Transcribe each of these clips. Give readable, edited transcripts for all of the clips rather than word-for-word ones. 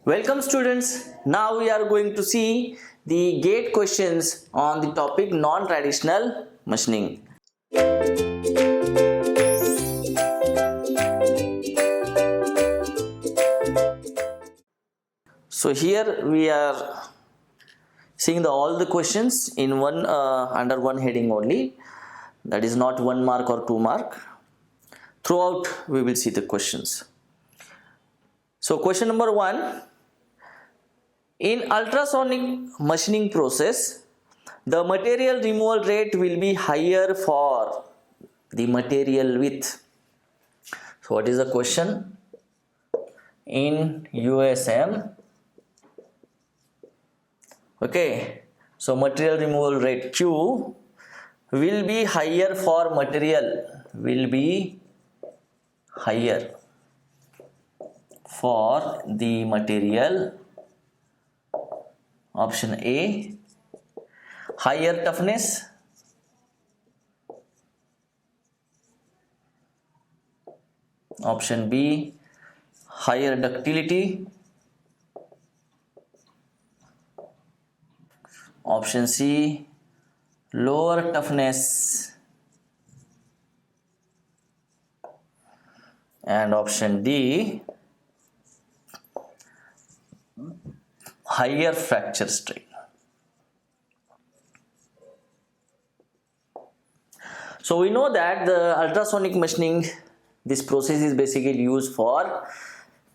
Welcome students. Now we are going to see the GATE questions on the topic non-traditional machining. So here we are seeing all the questions in one under one heading only. That is not 1 mark or 2 mark. Throughout we will see the questions. So question number 1. In ultrasonic machining process, the material removal rate will be higher for the material width. So what is the question? In USM, okay, so material removal rate Q will be higher for material, will be higher for the material. Option A, higher toughness. Option B, higher ductility. Option C, lower toughness. And option D, higher fracture strain. So we know that the ultrasonic machining, this process is basically used for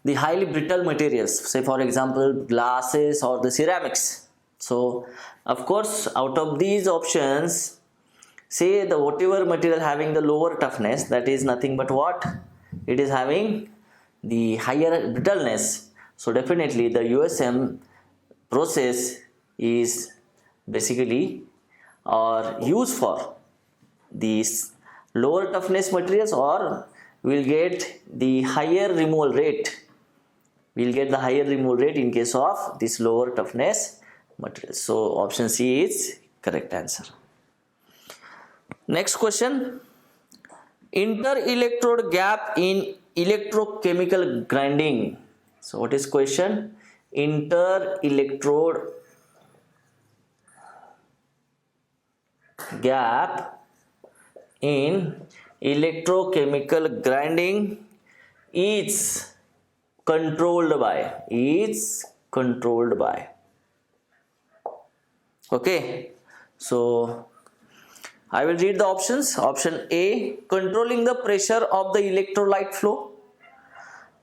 the highly brittle materials, say for example glasses or the ceramics. So of course out of these options, say the whatever material having the lower toughness, that is nothing but what? It is having the higher brittleness. So definitely the USM process is basically or used for these lower toughness materials, or will get the higher removal rate. We'll get the higher removal rate in case of this lower toughness materials. So option C is correct answer. Next question. Inter-electrode gap in electrochemical grinding. So what is question? Inter-electrode gap in electrochemical grinding is controlled by, okay, so I will read the options. Option A, controlling the pressure of the electrolyte flow.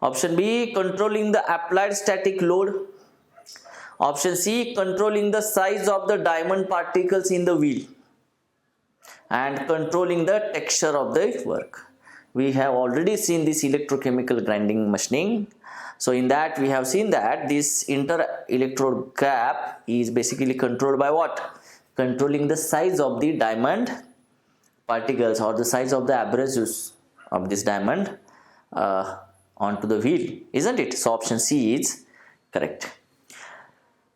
Option B, controlling the applied static load. Option C, controlling the size of the diamond particles in the wheel. And controlling the texture of the work. We have already seen this electrochemical grinding machining. So in that we have seen that this inter-electrode gap is basically controlled by what? Controlling the size of the diamond particles or the size of the abrasives of this diamond onto the wheel, isn't it? So option C is correct.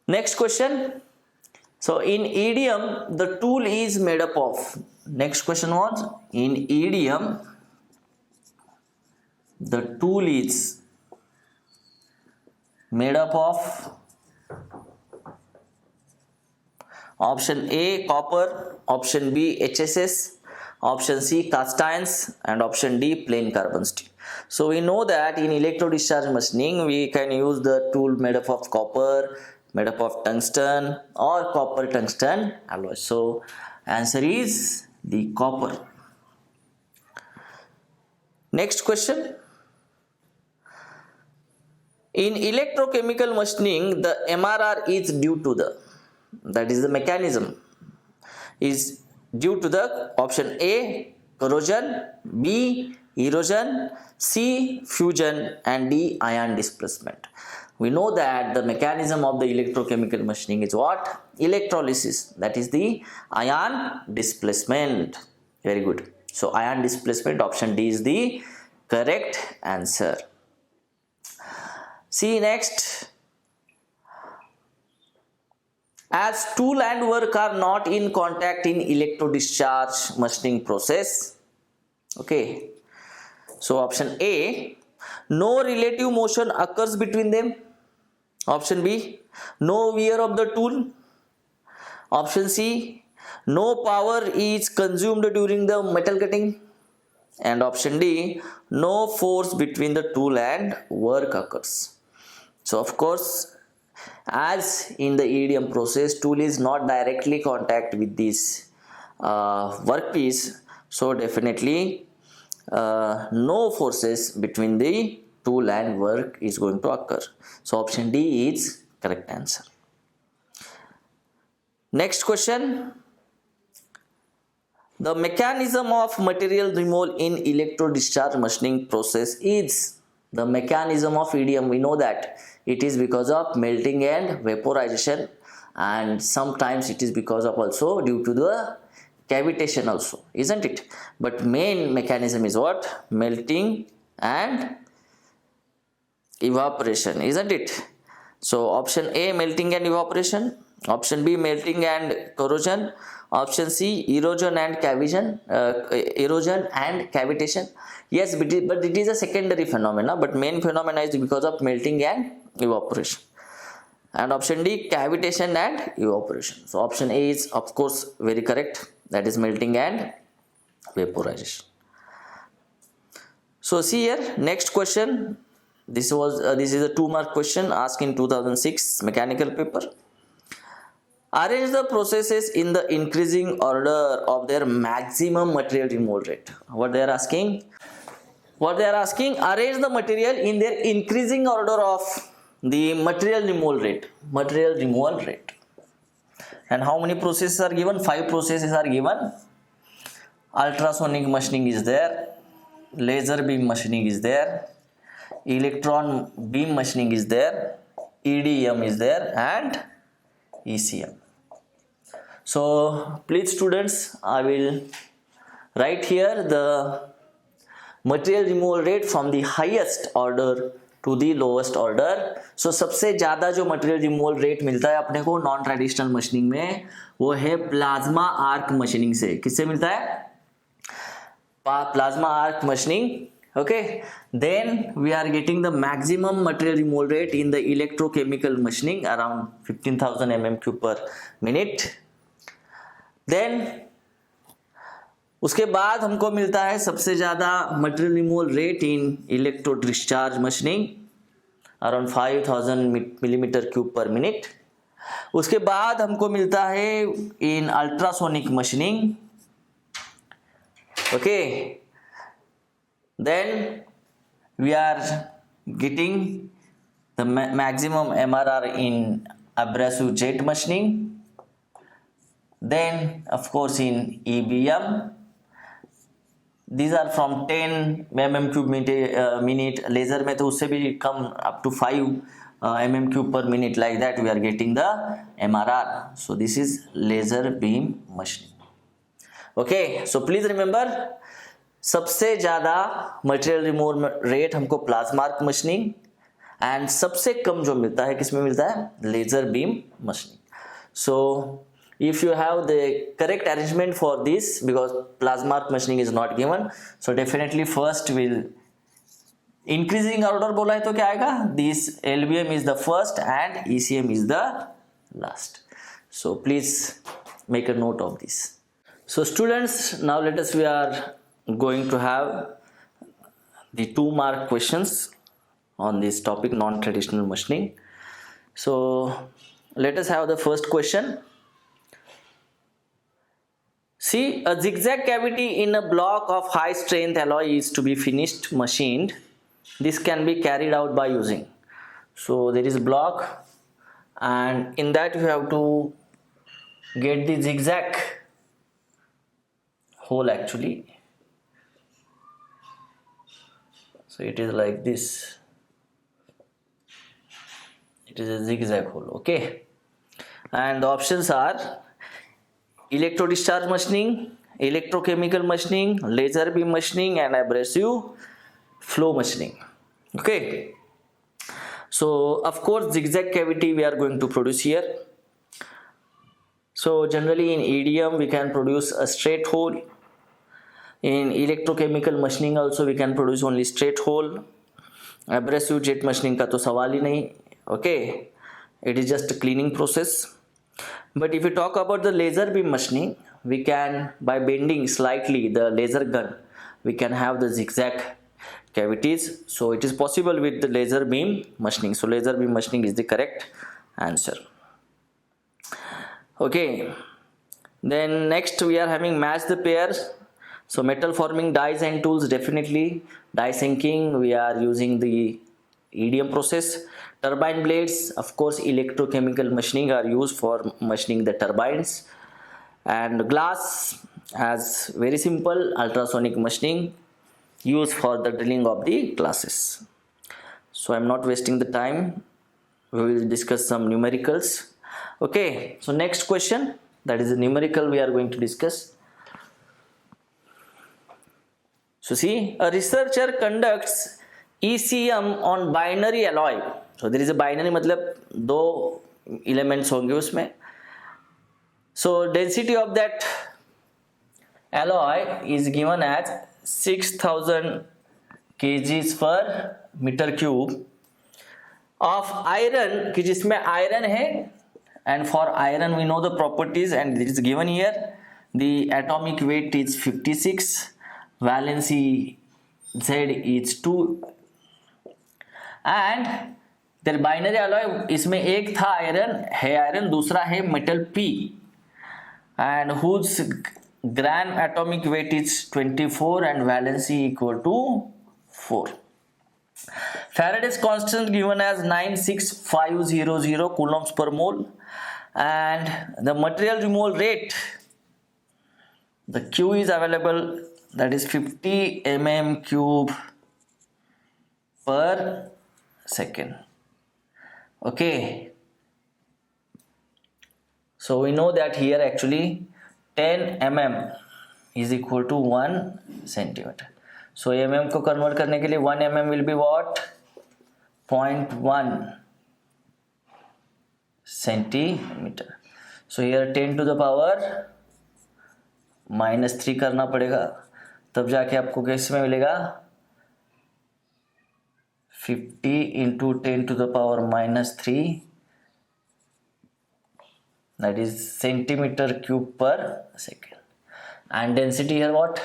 Next question. So in EDM, the tool is made up of. Next question was, in EDM, the tool is made up of. Option A, copper. Option B, HSS. Option C, cast irons. And option D, plain carbon steel. So we know that in electro discharge machining, we can use the tool made up of copper, made up of tungsten or copper tungsten alloy. So answer is the copper. Next question. In electrochemical machining, the MRR is due to the, that is the mechanism, is due to the option A, corrosion, B, erosion, C, fusion, and D, ion displacement. We know that the mechanism of the electrochemical machining is what? Electrolysis, that is the ion displacement. Very good. So ion displacement, option D is the correct answer. See next. As tool and work are not in contact in electro discharge machining process, okay, so option A, no relative motion occurs between them. Option B, no wear of the tool. Option C, no power is consumed during the metal cutting. And option D, no force between the tool and work occurs. So of course, as in the EDM process, tool is not directly contact with this workpiece, so definitely no forces between the tool and work is going to occur. So option D is correct answer. Next question. The mechanism of material removal in electro-discharge machining process is, the mechanism of EDM, we know that it is because of melting and vaporization, and sometimes it is because of also due to the cavitation also, isn't it? But main mechanism is what? Melting and evaporation, isn't it? So option A, melting and evaporation. Option B, melting and corrosion. Option C, erosion and cavitation. Yes, but it is a secondary phenomena, but main phenomena is because of melting and evaporation. And option D, cavitation and evaporation. So option A is of course very correct, that is melting and vaporization. So see here, next question. This is a 2-mark question asked in 2006 mechanical paper. Arrange the processes in the increasing order of their maximum material removal rate. What they are asking? Arrange the material in their increasing order of the material removal rate. And how many processes are given? 5 processes are given. Ultrasonic machining is there. Laser beam machining is there. Electron beam machining is there. EDM is there, and ECM. So please students, I will write here the material removal rate from the highest order to the lowest order. So सबसे ज़्यादा जो material removal rate मिलता है अपने को non traditional machining में, वो है प्लाज्मा आर्क मशीनिंग से. किससे मिलता है? Plasma arc machining. Okay, then we are getting the maximum material removal rate in the electrochemical machining around 15,000 mm³ per minute. Then उसके बाद हमको मिलता है सबसे ज़्यादा material removal rate in electro discharge machining around 5,000 mm³ per minute. उसके बाद हमको मिलता है in ultrasonic machining. Okay, then we are getting the maximum MRR in abrasive jet machining. Then of course in EBM, these are from 10 mm³ minute. Laser में तो उससे भी कम, up to 5 mm³ per minute, like that we are getting the MRR. So this is laser beam machining. Okay, so please remember, सबसे ज़्यादा material removal rate हमको plasma arc machining, and सबसे कम जो मिलता है किसमें मिलता है? Laser beam machining. So if you have the correct arrangement for this, because plasma arc machining is not given, so definitely first will increasing order बोला है तो क्या आएगा? This LBM is the first and ECM is the last. So please make a note of this. So students, now we are going to have the 2-mark questions on this topic, non-traditional machining. So let us have the first question. See, a zigzag cavity in a block of high strength alloy is to be finished machined. This can be carried out by using. So there is a block, and in that you have to get the zigzag hole actually. So it is like this. It is a zigzag hole, okay. And the options are electro discharge machining, electrochemical machining, laser beam machining, and abrasive flow machining. Okay. So of course zigzag cavity we are going to produce here. So generally in EDM we can produce a straight hole. In electrochemical machining also we can produce only straight hole. Abrasive jet machining का तो सवाल ही नहीं. Okay. it is just a cleaning process. But if we talk about the laser beam machining, we can, by bending slightly the laser gun, we can have the zigzag cavities. So it is possible with the laser beam machining. So laser beam machining is the correct answer. Okay, then next we are having match the pairs. So metal forming dies and tools, definitely die sinking, we are using the EDM process. Turbine blades, of course, electrochemical machining are used for machining the turbines. And glass, as very simple, ultrasonic machining used for the drilling of the glasses. So I'm not wasting the time, we will discuss some numericals. Okay, so next question, that is a numerical we are going to discuss. So see, a researcher conducts ECM on binary alloy. So there is a binary, मतलब दो elements होंगे उसमें. So density of that alloy is given as 6000 kgs per meter cube of iron, कि जिसमें iron है, and for iron we know the properties and it is given here. The atomic weight is 56, valency Z is 2, and their binary alloy, इसमें एक था iron, है iron, दूसरा है metal P, and whose gram atomic weight is 24 and valency equal to 4. Faraday's constant given as 96500 coulombs per mole, and the material removal rate, the Q is available, that is 50 mm cube per second. Okay, so we know that here actually 10 mm is equal to 1 centimeter. So mm को convert करने के लिए 1 mm will be what? 0.1 centimeter. So here 10 to the power -3 करना पड़ेगा, तब जाके आपको किस में मिलेगा? 50 into 10 to the power -3, that is centimeter cube per second. And density here what?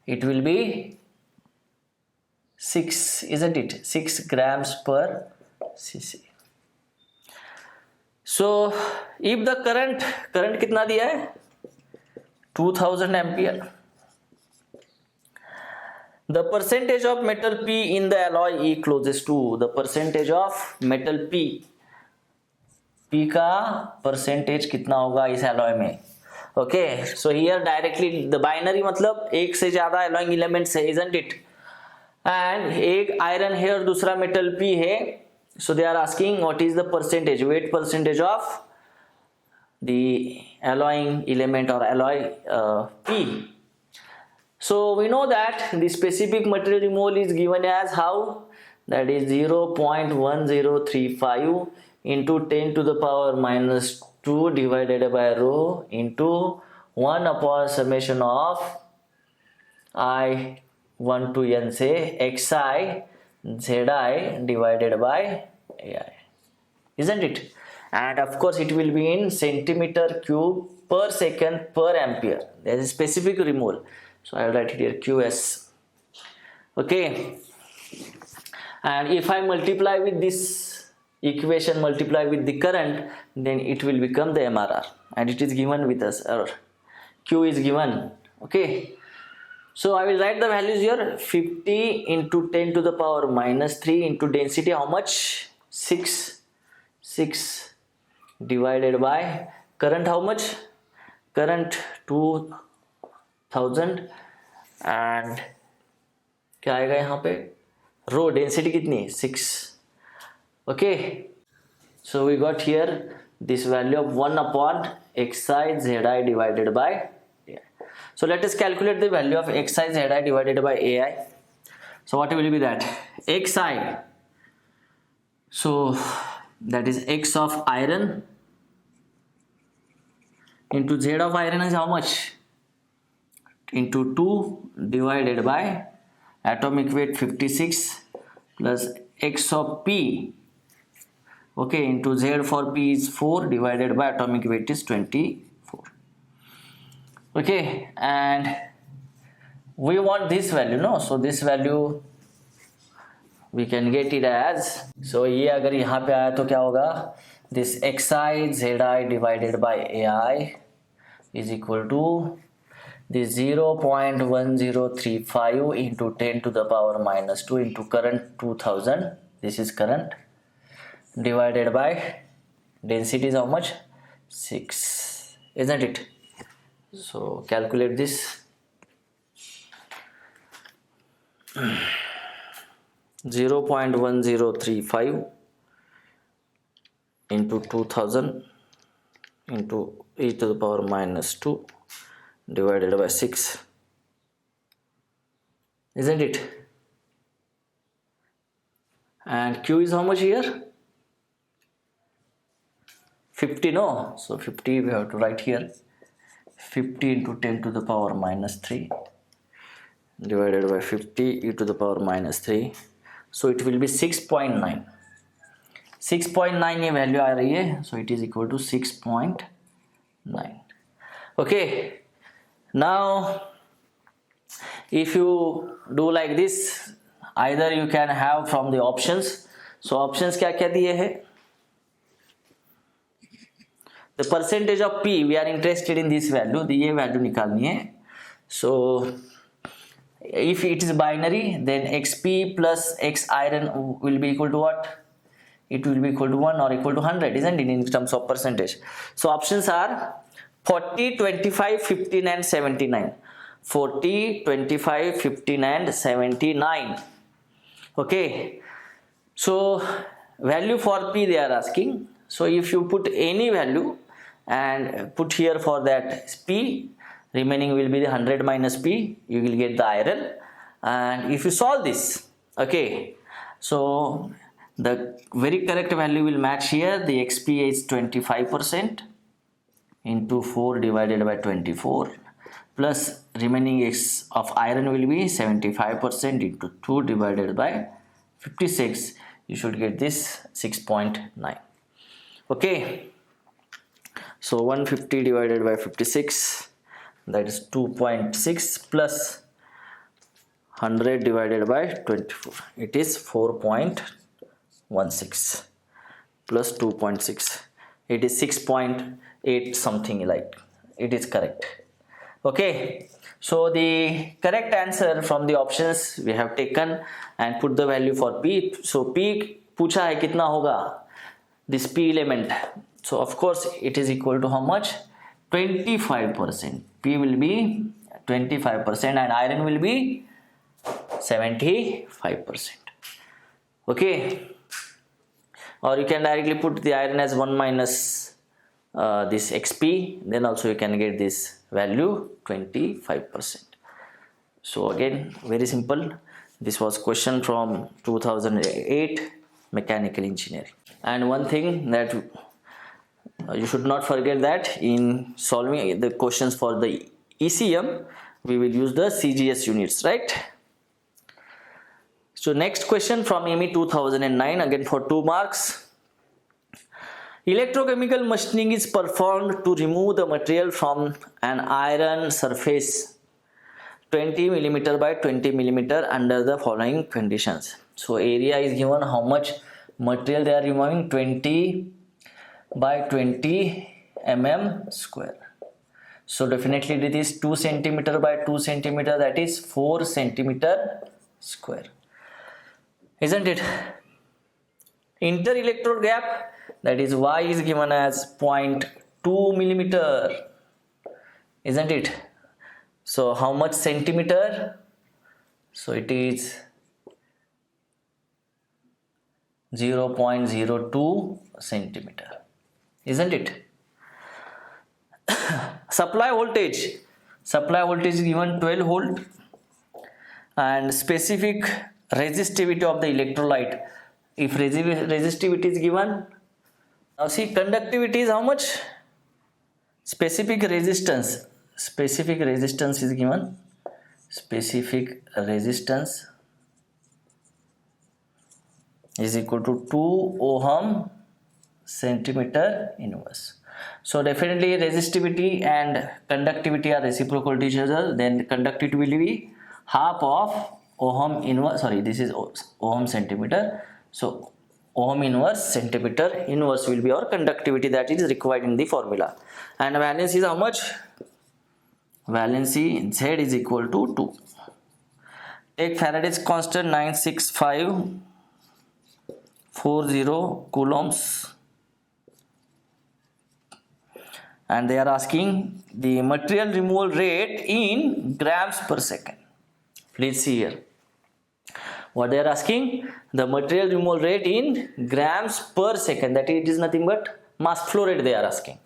It will be 6, isn't it? 6 grams per cc. So if the current कितना दिया है? 2000 ampere. The percentage of metal P in the alloy E closest to, the percentage of metal P, P का percentage कितना होगा इस alloy में? Okay, so here directly the binary मतलब एक से ज़्यादा alloying elements है, isn't it? And एक iron है और दूसरा metal P है. So they are asking what is the percentage, weight percentage of the alloying element or alloy P. So we know that the specific material removal is given as how? That is 0.1035 into 10 to the power -2 divided by rho into 1 upon summation of I 1 to n से xi zi divided by ai, isn't it? And of course it will be in centimeter cube per second per ampere. There is specific removal, so I will write it here QS. Okay, and if I multiply with this equation, multiply with the current, then it will become the MRR, and it is given with us, or Q is given. Okay, so I will write the values here. 50 into 10 to the power -3 into density, how much? 6 divided by current, how much? Current 2000, and क्या आएगा यहाँ पे? Rho density कितनी है? 6. Okay, so we got here this value of 1 upon xi zi divided by ai. So let us calculate the value of xi zi divided by ai. So what will be that? Xi, so that is x of iron into z of iron is how much? Into 2 divided by atomic weight 56 plus x of p, Okay, into Z for P is 4 divided by atomic weight is 24. Okay, and we want this value, no? So this value we can get it as, so ये अगर यहाँ पे आया तो क्या होगा, this xi zi divided by ai is equal to this 0.1035 into 10 to the power minus 2 into current 2000, this is current, divided by density is how much, 6, isn't it? So calculate this. 0.1035 into 2000 into e to the power minus 2 divided by 6, isn't it? And q is how much here, 50, no? So 50 we have to write here, 50 into 10 to the power minus 3 divided by 50 e to the power minus 3, so it will be 6.9. 6.9 ये value आ रही है, so it is equal to 6.9. Okay, now if you do like this, either you can have from the options. So options क्या क्या दिए हैं, the percentage of P, we are interested in this value, ये value निकालनी है. So if it is binary, then xp plus x iron will be equal to what? It will be equal to 1 or equal to 100, isn't it, in terms of percentage? So options are 40, 25, 15 and 79. 40, 25, 15 and 79. Okay, so value for P they are asking. So if you put any value and put here for that P, remaining will be the 100 minus P, you will get the iron. And if you solve this, okay, so the very correct value will match here. The xp is 25% into 4 divided by 24 plus remaining x of iron will be 75% into 2 divided by 56. You should get this 6.9. Okay, so 150 divided by 56, that is 2.6 plus 100 divided by 24, it is 4.16 plus 2.6, it is 6.8 something, like it is correct. Okay, so the correct answer from the options we have taken and put the value for P. So P पूछा है कितना होगा, this P element, so of course it is equal to how much, 25%. P will be 25% and iron will be 75%. Okay, or you can directly put the iron as 1 minus this xp, then also you can get this value 25%. So again, very simple. This was question from 2008 mechanical engineering. And one thing that you should not forget, that in solving the questions for the ECM we will use the CGS units, right? So next question from EME 2009, again for 2 marks. Electrochemical machining is performed to remove the material from an iron surface 20 mm by 20 mm under the following conditions. So area is given, how much material they are removing, 20 by 20 mm square. So definitely it is 2 cm by 2 cm, that is 4 cm square, isn't it? Inter-electrode gap, that is y is given as 0.2 millimeter, isn't it? So how much centimeter? So it is 0.02 centimeter, isn't it? Supply voltage is given 12 volt and specific resistivity of the electrolyte, if resistivity is given. Now see, conductivity is how much, specific resistance is given, specific resistance is equal to 2 ohm centimeter inverse. So definitely resistivity and conductivity are reciprocal to each other. Then conductivity will be half of ohm inverse. Sorry, this is ohm centimeter. So ohm inverse centimeter inverse will be our conductivity that is required in the formula. And valency is how much? Valency Z is equal to 2. Take Faraday's constant 96540 coulombs. And they are asking the material removal rate in grams per second. Please see here. What they are asking? The material removal rate in grams per second. That it is nothing but mass flow rate they are asking.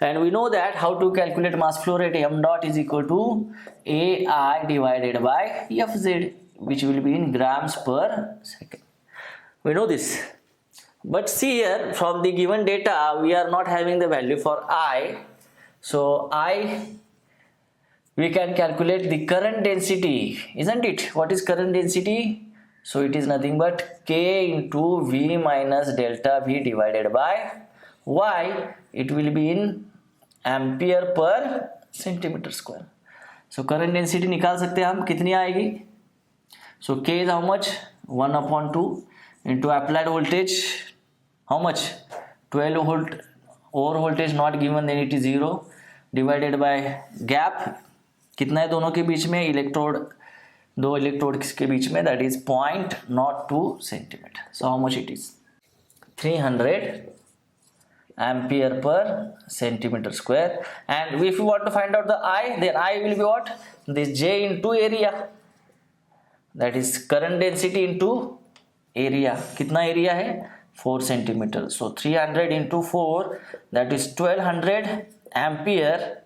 And we know that how to calculate mass flow rate. M dot is equal to AI divided by Fz, which will be in grams per second. We know this. But see here, from the given data, we are not having the value for I. So we can calculate the current density, isn't it? What is current density? So it is nothing but K into V minus delta V divided by Y. It will be in ampere per centimeter square. So current density निकाल सकते हैं हम, कितनी आएगी? So K is how much? 1/2 into applied voltage. How much? 12 volt. Over voltage not given, then it is 0 divided by gap. कितना है दोनों के बीच में? इलेक्ट्रोड, दो इलेक्ट्रोड के बीच में, that is 0.02 centimeter. So how much it is? 300 ampere per centimeter square. And if you want to find out the I, then I will be what? This J into area. That is current density into area. कितना area है? 4 centimeter. So 300 into 4, that is 1200 ampere.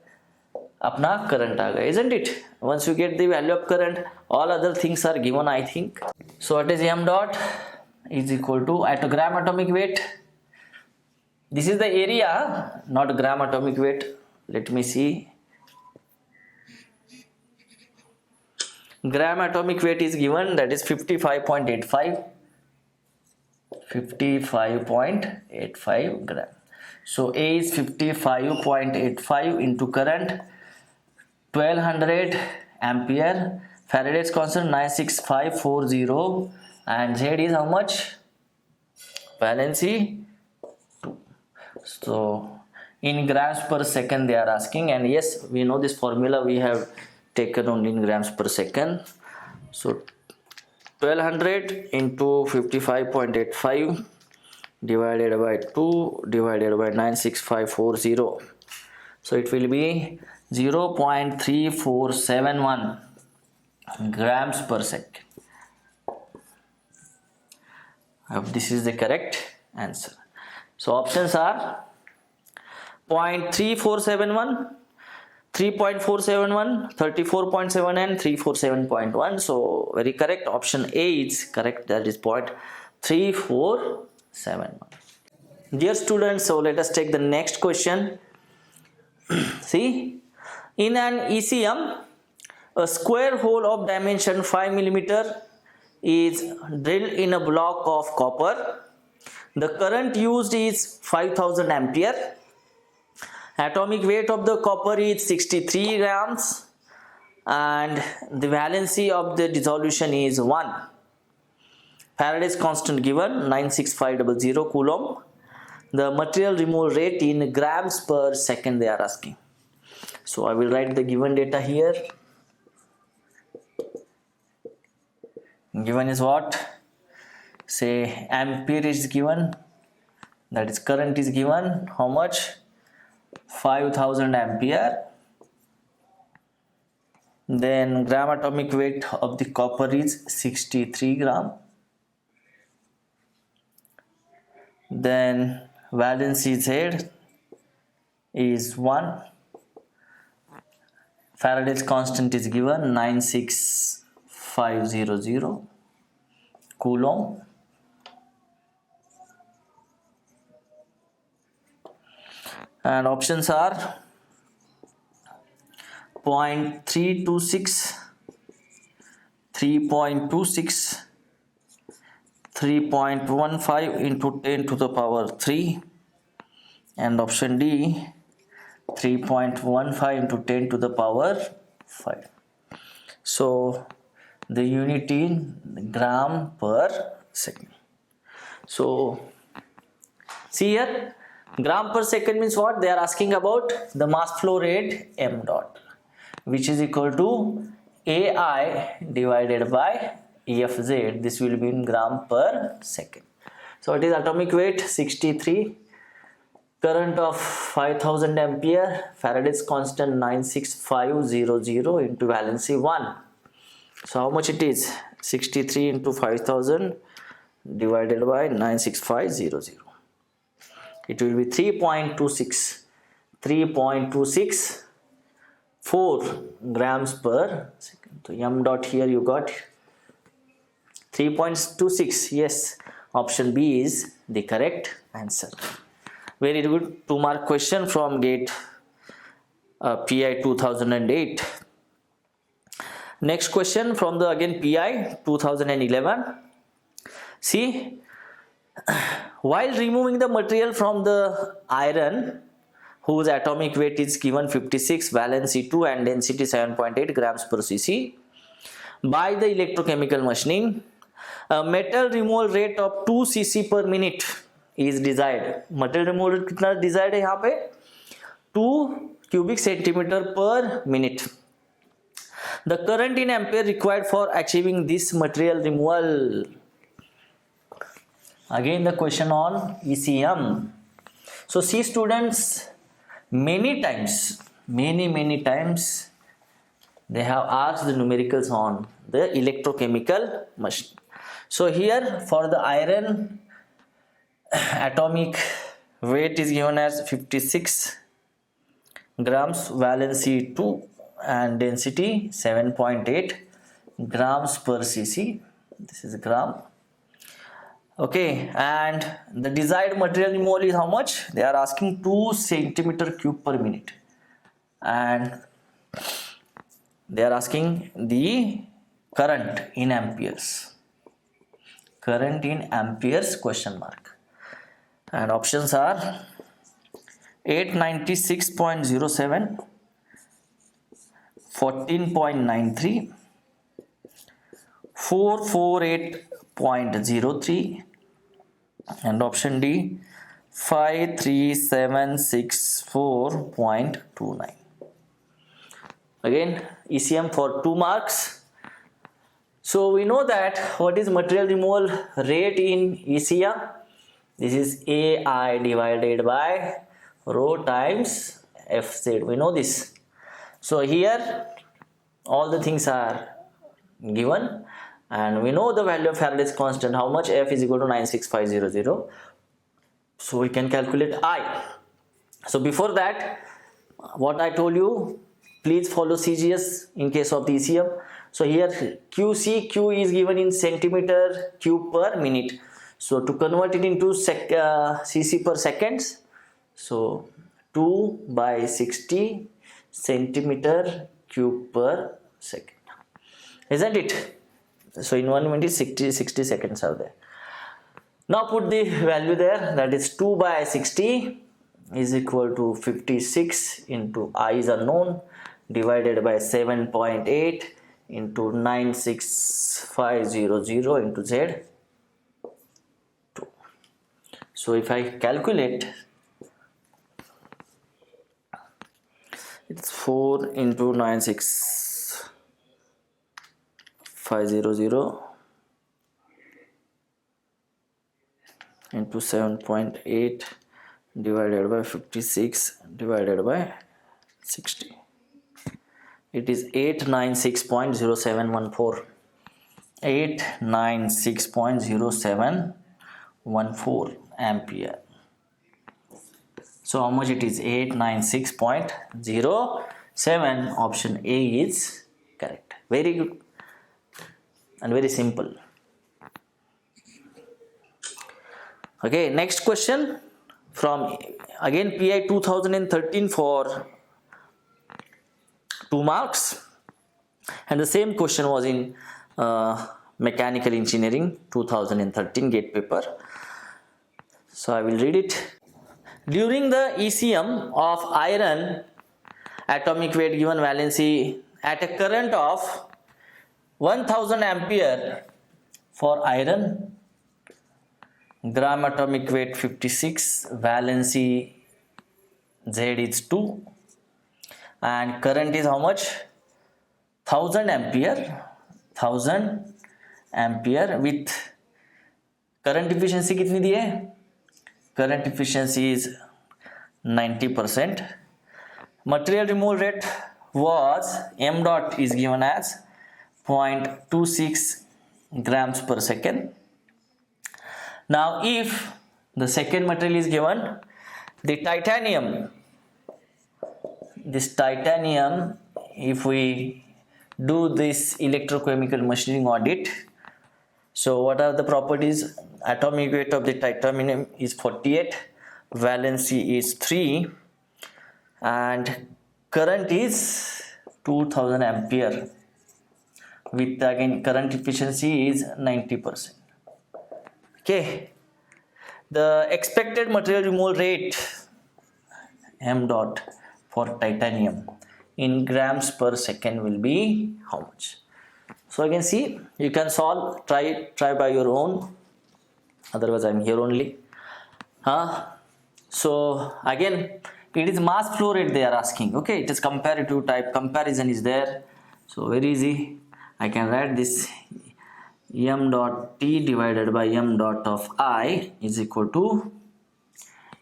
अपना current आ गया, isn't it? Once you get the value of current, all other things are given, I think. So what is m dot? Is equal to, at gram atomic weight. This is the area, not gram atomic weight. Let me see. Gram atomic weight is given, that is 55.85. 55.85 gram. So A is 55.85 into current 1200 ampere. Faraday's constant 96540, and Z is how much? Valency 2. So in grams per second they are asking, and yes, we know this formula we have taken only in grams per second. So 1200 into 55.85 divided by 2 divided by 96540. So it will be 0.3471 grams per second. This is the correct answer. So options are 0.3471, 3.471, 34.7 and 347.1. So very correct. Option A is correct. That is 0.3471. Dear students, so let us take the next question. See, in an ECM, a square hole of dimension 5 mm is drilled in a block of copper. The current used is 5000 ampere. Atomic weight of the copper is 63 grams and the valency of the dissolution is 1. Faraday's constant given 96500 coulomb. The material removal rate in grams per second they are asking. So I will write the given data here. Given is what? Say ampere is given, that is current is given. How much? 5000 ampere. Then gram atomic weight of the copper is 63 gram. Then valency Z is 1. Faraday's constant is given 96500 coulomb. And options are 0.326, 3.26, 3.15 into 10 to the power 3, and option D 3.15 into 10 to the power 5. So the unit in gram per second. So see here, gram per second means what? They are asking about the mass flow rate m dot, which is equal to AI divided by EFZ. This will be in gram per second. So it is atomic weight 63, current of 5000 ampere, Faraday's constant 96500 into valency 1. So how much it is? 63 into 5000 divided by 96500. It will be 3.264 grams per second. So m dot here you got 3.26. Yes, option B is the correct answer. Very good 2-mark question from GATE PI 2008. Next question from the again PI 2011. See, while removing the material from the iron whose atomic weight is given 56, valency 2 and density 7.8 grams per cc by the electrochemical machining, a metal removal rate of 2 cc per minute is desired. Metal removal rate कितना desired है यहाँ पे? 2 cubic centimeter per minute. The current in ampere required for achieving this material removal. Again the question on ECM. So see students, many times they have asked the numericals on the electrochemical machine. So here for the iron, atomic weight is given as 56 grams, valency 2 and density 7.8 grams per cc. This is gram. Okay, and the desired material removal is how much? They are asking 2 centimeter cube per minute, and they are asking the current in amperes. Current in amperes question mark. And options are 896.07, 14.93, 448.03 and option D 53764.29. Again ECM for 2 marks. So we know that what is material removal rate in ECM? This is AI divided by rho times Fz. We know this. So here all the things are given and we know the value of Faraday's constant, how much? F is equal to 96500. So we can calculate I. So before that, what I told you, please follow CGS in case of the ECM. So here Q is given in centimeter cube per minute. So to convert it into cc per seconds, so 2 by 60 centimeter cube per second, isn't it? So in 1 minute 60 seconds are there. Now put the value there, that is 2 by 60 is equal to 56 into I is unknown divided by 7.8 into 96500 into Z. So if I calculate, it's 4 into 96500 into 7.8 divided by 56 divided by 60. It is 896.0714. 896.0714 ampere. So how much it is? 896.07. Option A is correct. Very good and very simple. Okay, next question from again PI 2013 for 2 marks, and the same question was in mechanical engineering 2013 GATE paper. So I will read it. During the ECM of iron, atomic weight given valency at a current of 1000 ampere for iron, gram atomic weight 56, valency Z is 2, and current is how much? 1000 ampere with current efficiency कितनी दी है? Current efficiency is 90%. Material removal rate was m dot is given as 0.26 grams per second. Now if the second material is given, the titanium, this titanium, if we do this electrochemical machining audit, so what are the properties? Atomic weight of the titanium is 48, valency is 3, and current is 2000 ampere with again current efficiency is 90%. Okay, the expected material removal rate m dot for titanium in grams per second will be how much? So again, see, you can solve, try by your own, otherwise I am here only. So again, it is mass flow rate they are asking. Okay, it is comparative type, comparison is there. So very easy, I can write this m dot T divided by m dot of I is equal to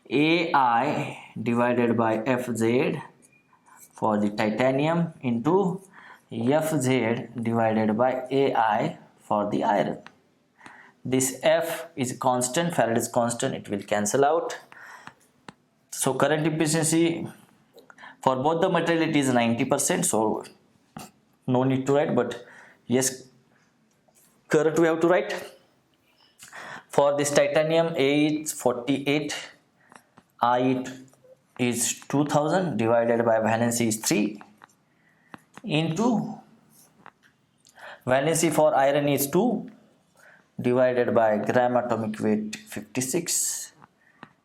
AI divided by FZ for the titanium into FZ divided by AI for the iron. This F is constant, Faraday's constant, it will cancel out. So current efficiency for both the material it is 90%, so no need to write, but yes, current we have to write. For this titanium, A is 48, I is 2000 divided by valency is 3 into valency for iron is 2 divided by gram atomic weight 56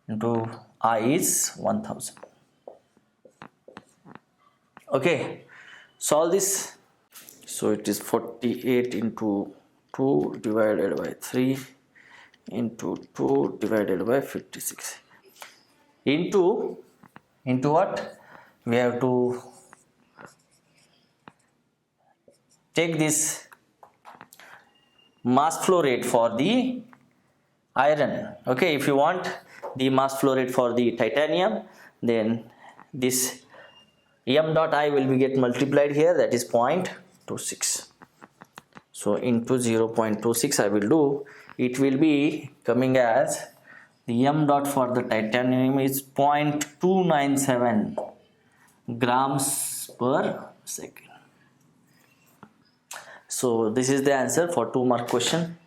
into I is 1000. Okay, solve this. So it is 48 into 2 divided by 3 into 2 divided by 56 into what? We have to take this mass flow rate for the iron. Okay, if you want the mass flow rate for the titanium, then this m dot I will be get multiplied here, that is 0.26. So into 0.26 I will do, it will be coming as the m dot for the titanium is 0.297 grams per second. So this is the answer for 2 mark question.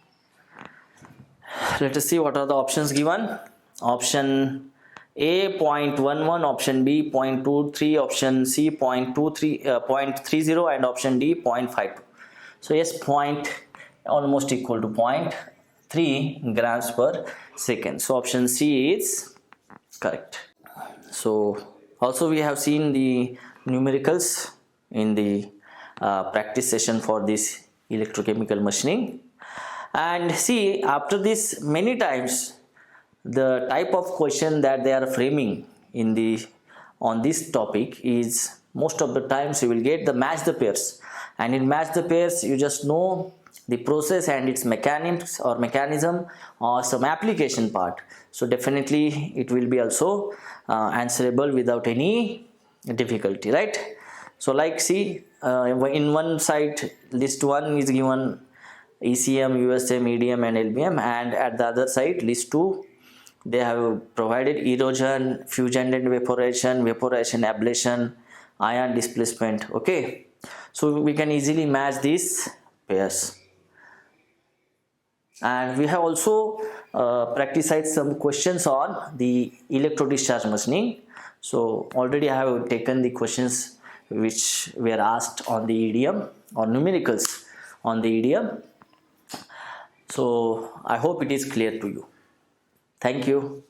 Let us see what are the options given. Option A 0.11, option B 0.23, option C 0.30 and option D 0.52. So yes, almost equal to 0.3 grams per second. So option C is correct. So also we have seen the numericals in the practice session for this electrochemical machining, and see, after this many times the type of question that they are framing in the on this topic is most of the times you will get the match the pairs, and in match the pairs you just know the process and its mechanics or mechanism or some application part. So definitely it will be also answerable without any difficulty, right? So like see, in one side list 1 is given ECM, USM, EDM and LBM, and at the other side list 2 they have provided erosion, fusion and evaporation, ablation, ion displacement. Okay, so we can easily match these pairs. And we have also practiced some questions on the electro discharge machining. So already I have taken the questions which were asked on the EDM or numericals on the EDM. So I hope it is clear to you. Thank you.